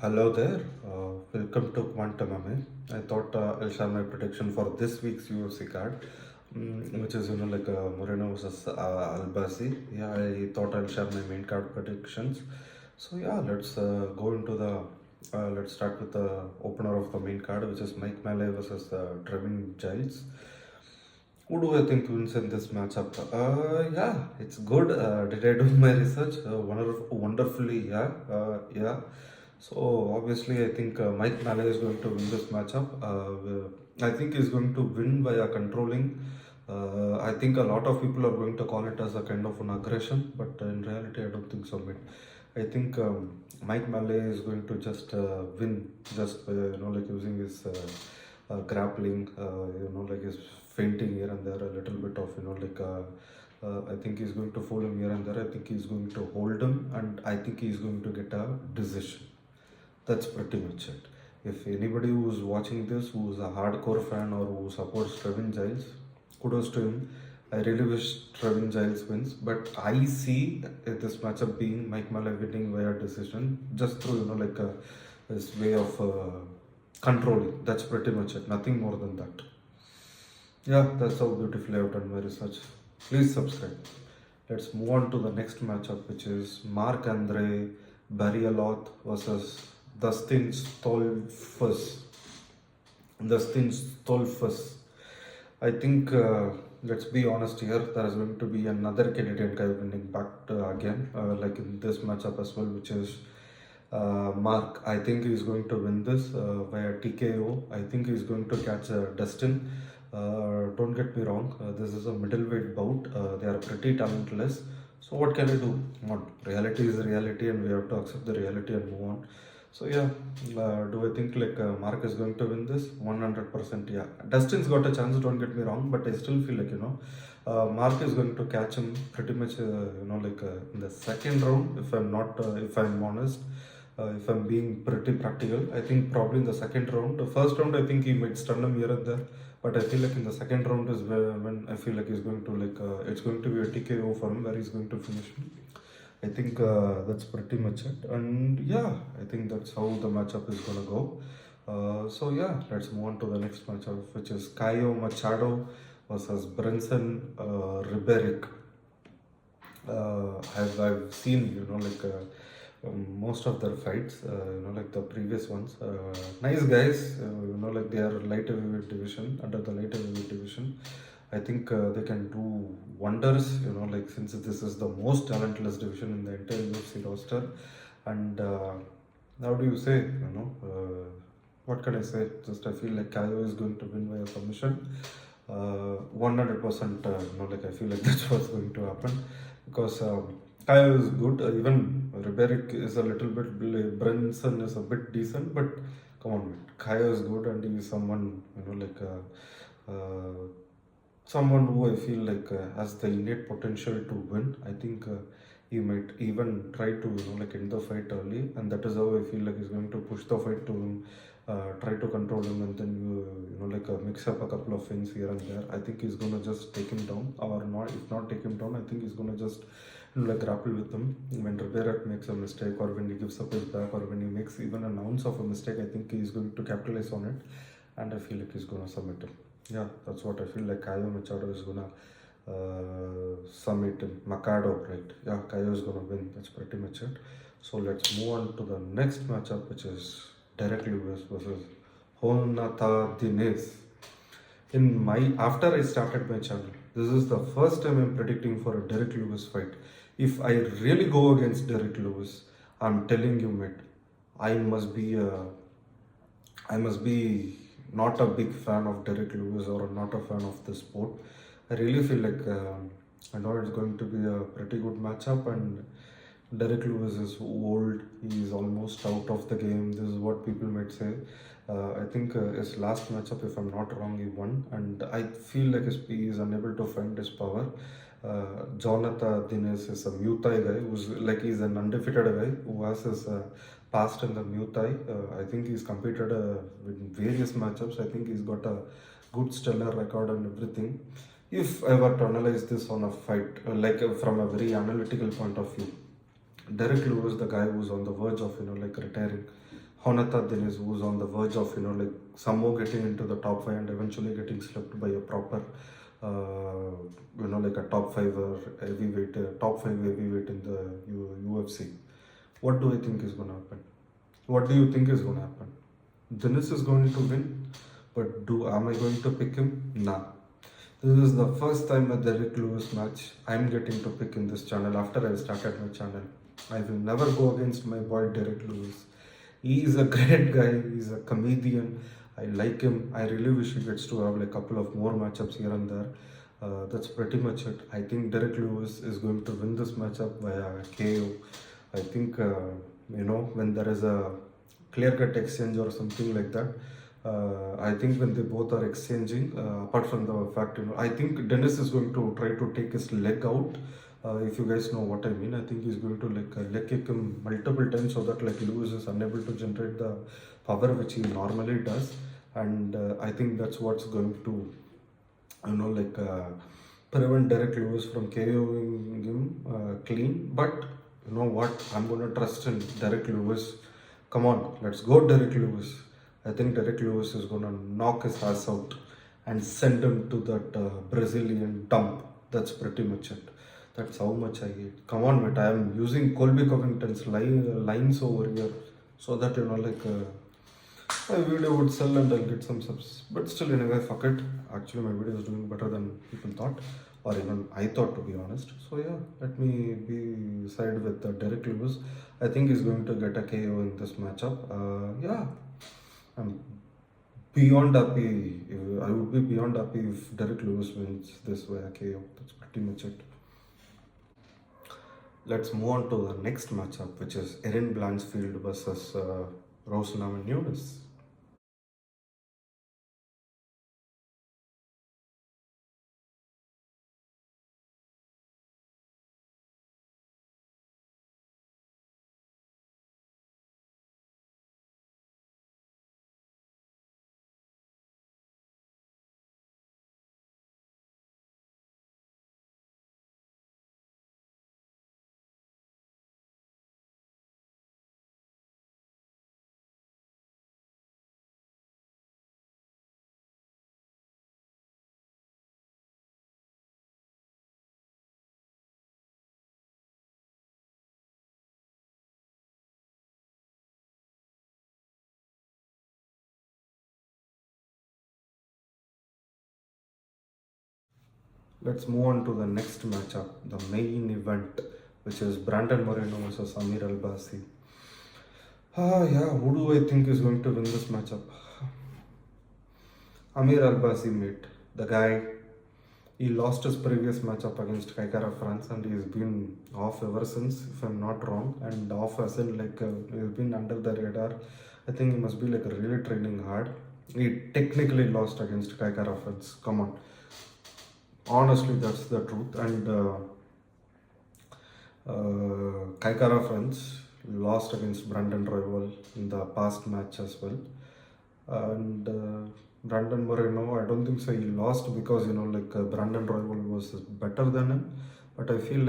Hello there. Welcome to Quantum MMA. I thought I'll share my prediction for this week's UFC card, which is Moreno versus Albazi. Yeah, I thought I'll share my main card predictions. So yeah, let's go into the. Let's start with the opener of the main card, which is Mike Mallet versus Trevin Giles. Who do I think wins in this matchup? Yeah, it's good. Did I do my research? Wonderfully, yeah, yeah. So obviously, I think Mike Mallet is going to win this matchup. I think he's going to win by a controlling. I think a lot of people are going to call it as a kind of an aggression, but in reality, I don't think so, mate. I think Mike Mallet is going to just win just by, like using his grappling, like his fainting here and there, a little bit of, I think he's going to fool him here and there. I think he's going to hold him, and I think he's going to get a decision. That's pretty much it. If anybody who's watching this, who's a hardcore fan or who supports Trevin Giles, kudos to him. I really wish Trevin Giles wins, but I see this matchup being Mike Mallet winning via decision, just through his way of controlling. That's pretty much it. Nothing more than that. Yeah, that's how beautifully I've done my research. Please subscribe. Let's move on to the next matchup, which is Marc-André Barriault versus Dustin Stoltzfus. Dustin Stoltzfus. I think, let's be honest here, there is going to be another Canadian guy winning back again, like in this matchup as well, which is Mark. I think he's going to win this via TKO. I think he's going to catch Dustin. Don't get me wrong, this is a middleweight bout. They are pretty talentless. So what can I do? What? Reality is reality, and we have to accept the reality and move on. So yeah, do I think Mark is going to win this? 100%. Yeah, Dustin's got a chance. Don't get me wrong, but I still feel like Mark is going to catch him pretty much. In the second round. If I'm not, if I'm honest, if I'm being pretty practical, I think probably in the second round. The first round, I think he might stun him here and there, but I feel like in the second round is where when I feel like he's going to it's going to be a TKO for him where he's going to finish him. I think that's pretty much it, and yeah, I think that's how the matchup is gonna go. So yeah, let's move on to the next matchup, which is Caio Machado versus Brendson Ribeiro. I've seen most of their fights, like the previous ones. Nice guys, like they are light heavyweight division, under the light heavyweight division. I think they can do wonders, like since this is the most talentless division in the entire UFC roster. And how do you say, what can I say? Just I feel like Caio is going to win by a submission. 100%, I feel like that's what's going to happen because Caio is good. Even Ribeiro is a little bit, Brendson is a bit decent, but come on, man. Caio is good and he is someone, someone who I feel like has the innate potential to win. I think he might even try to end the fight early, and that is how I feel like he's going to push the fight to him, try to control him, and then mix up a couple of things here and there. I think he's gonna just take him down, or not. If not take him down, I think he's gonna just grapple with him. When Ribeiro makes a mistake, or when he gives up his back, or when he makes even an ounce of a mistake, I think he's going to capitalize on it, and I feel like he's gonna submit him. Yeah, that's what I feel like. Caio Machado is gonna submit him. Machado, right? Yeah, Caio is gonna win. That's pretty much it. So let's move on to the next matchup, which is Derrick Lewis versus Jhonata Diniz. After I started my channel, this is the first time I'm predicting for a Derrick Lewis fight. If I really go against Derrick Lewis, I'm telling you, mate, I must be not a big fan of Derrick Lewis or not a fan of the sport. I really feel like I know it's going to be a pretty good matchup, and Derrick Lewis is old. He is almost out of the game. This is what people might say. I think his last matchup, if I'm not wrong, he won, and I feel like he is unable to find his power. Jhonata Diniz is a Muay Thai guy who's like he's an undefeated guy who has his past in the Muay Thai. I think he's competed in various matchups. I think he's got a good stellar record and everything. If I were to analyze this on a fight, from a very analytical point of view, Derrick Lewis, the guy who's on the verge of retiring, Jhonata Diniz, who's on the verge of somehow getting into the top five and eventually getting slipped by a proper like a top five or heavyweight, top five heavyweight in the UFC. What do I think is going to happen? What do you think is going to happen? Diniz is going to win, but am I going to pick him? Nah. This is the first time a Derrick Lewis match I'm getting to pick in this channel after I started my channel. I will never go against my boy Derrick Lewis. He is a great guy. He's a comedian. I like him. I really wish he gets to have like a couple of more matchups here and there. That's pretty much it. I think Derrick Lewis is going to win this matchup via KO. I think when there is a clear-cut exchange or something like that. I think when they both are exchanging, apart from the fact, I think Diniz is going to try to take his leg out. If you guys know what I mean, I think he's going to leg kick him multiple times so that Lewis is unable to generate the power which he normally does, and I think that's what's going to, prevent Derrick Lewis from KOing him clean. But you know what? I'm going to trust in Derrick Lewis. Come on, let's go, Derrick Lewis. I think Derrick Lewis is going to knock his ass out and send him to that Brazilian dump. That's pretty much it. That's how much I hate. Come on, mate. I am using Colby Covington's lines over here so that, my video would sell and I'll get some subs. But still, anyway, fuck it. Actually, my video is doing better than people thought, or even I thought, to be honest. So yeah, let me be side with Derrick Lewis. I think he's going to get a KO in this matchup. Yeah, I'm beyond happy. I would be beyond happy if Derrick Lewis wins this via KO. That's pretty much it. Let's move on to the next matchup, which is Erin Blanchfield versus Namajunas. Let's move on to the next matchup, the main event, which is Brandon Moreno versus Amir Albazi. Yeah, who do I think is going to win this matchup? Amir Albazi, mate. The guy, he lost his previous matchup against Caio France and he's been off ever since, if I'm not wrong. And off as in he's been under the radar. I think he must be really training hard. He technically lost against Caio France. Come on. Honestly, that's the truth. And Caio France lost against Brandon Royval in the past match as well. And Brandon Moreno, I don't think so. He lost because Brandon Royval was better than him. But I feel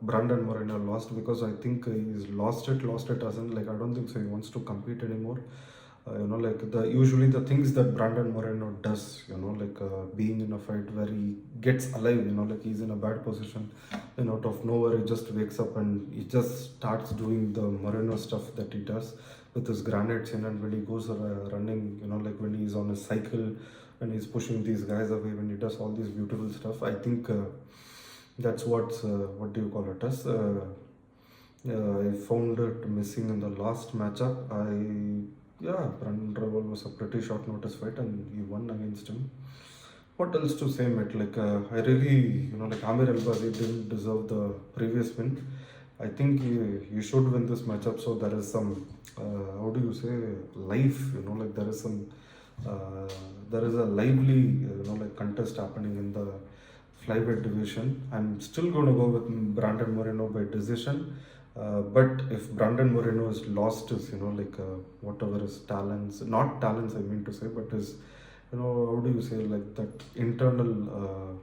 Brandon Moreno lost because I think he's lost it as in I don't think so. He wants to compete anymore. Usually the things that Brandon Moreno does, being in a fight where he gets alive, he's in a bad position, and out of nowhere he just wakes up and he just starts doing the Moreno stuff that he does with his granite chin, and when he goes running, when he's on a cycle, when he's pushing these guys away, when he does all this beautiful stuff, I think that's what do you call it as? I found it missing in the last matchup. Brandon Royval was a pretty short notice fight and he won against him. What else to say, mate? I really, Amir Albazi didn't deserve the previous win. I think he should win this matchup so there is some, how do you say, life, there is some, there is a lively, contest happening in the flyweight division. I'm still going to go with Brandon Moreno by decision. But if Brandon Moreno has lost his, whatever his talents, not talents I mean to say, but his, how do you say, that internal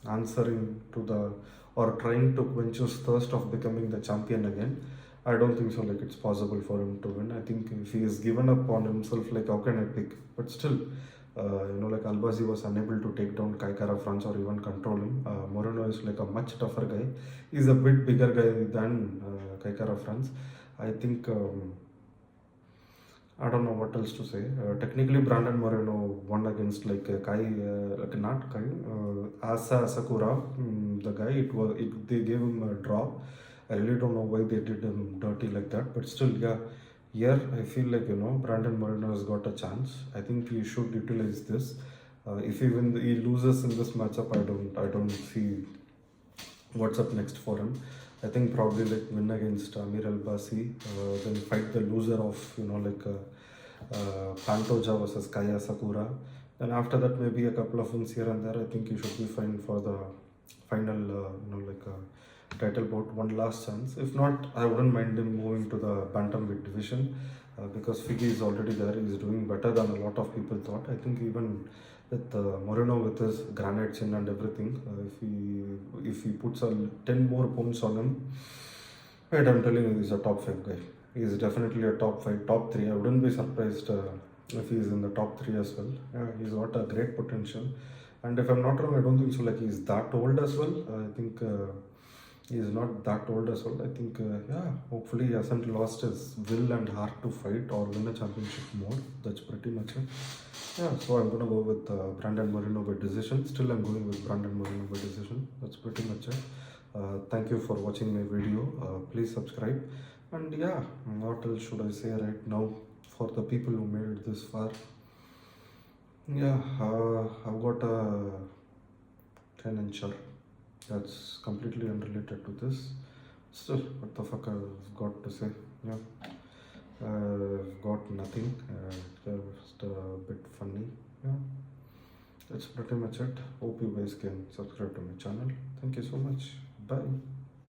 answering to the, or trying to quench his thirst of becoming the champion again. I don't think so. Like it's possible for him to win. I think if he is given up on himself, like how can I pick? But still, like Albazi was unable to take down Kaikara France or even control him. Moreno is like a much tougher guy. He's a bit bigger guy than Kaikara France. I think. I don't know what else to say. Technically, Brandon Moreno won against like like not Kai, Asa Sakura, the guy. They gave him a draw. I really don't know why they did him dirty like that. But still, yeah, here I feel like Brandon Moreno has got a chance. I think he should utilize this. If he loses in this matchup, I don't see what's up next for him. I think probably like win against Amir Albazi, then fight the loser of Pantoja versus Kaya Sakura. Then after that maybe a couple of wins here and there. I think he should be fine for the final title bout. One last chance. If not, I wouldn't mind him moving to the bantamweight division because Figgy is already there. He's doing better than a lot of people thought. I think even with Moreno with his granite chin and everything, if he puts 10 more pounds on him, wait, I'm telling you, he's a top 5 guy. He's definitely a top 5, top 3. I wouldn't be surprised if he's in the top 3 as well. Yeah, he's got a great potential. And if I'm not wrong, I don't think so. Like he's that old as well. I think he's not that old as well. I think, hopefully he hasn't lost his will and heart to fight or win a championship more. That's pretty much it. Yeah, so I'm gonna go with Brandon Moreno by decision. Still, I'm going with Brandon Moreno by decision. That's pretty much it. Thank you for watching my video. Please subscribe. And yeah, what else should I say right now for the people who made it this far? Yeah, I've got a 10-incher. That's completely unrelated to this. Still, what the fuck I've got to say? Yeah. I've got nothing. Just a bit funny. Yeah, that's pretty much it. Hope you guys can subscribe to my channel. Thank you so much. Bye.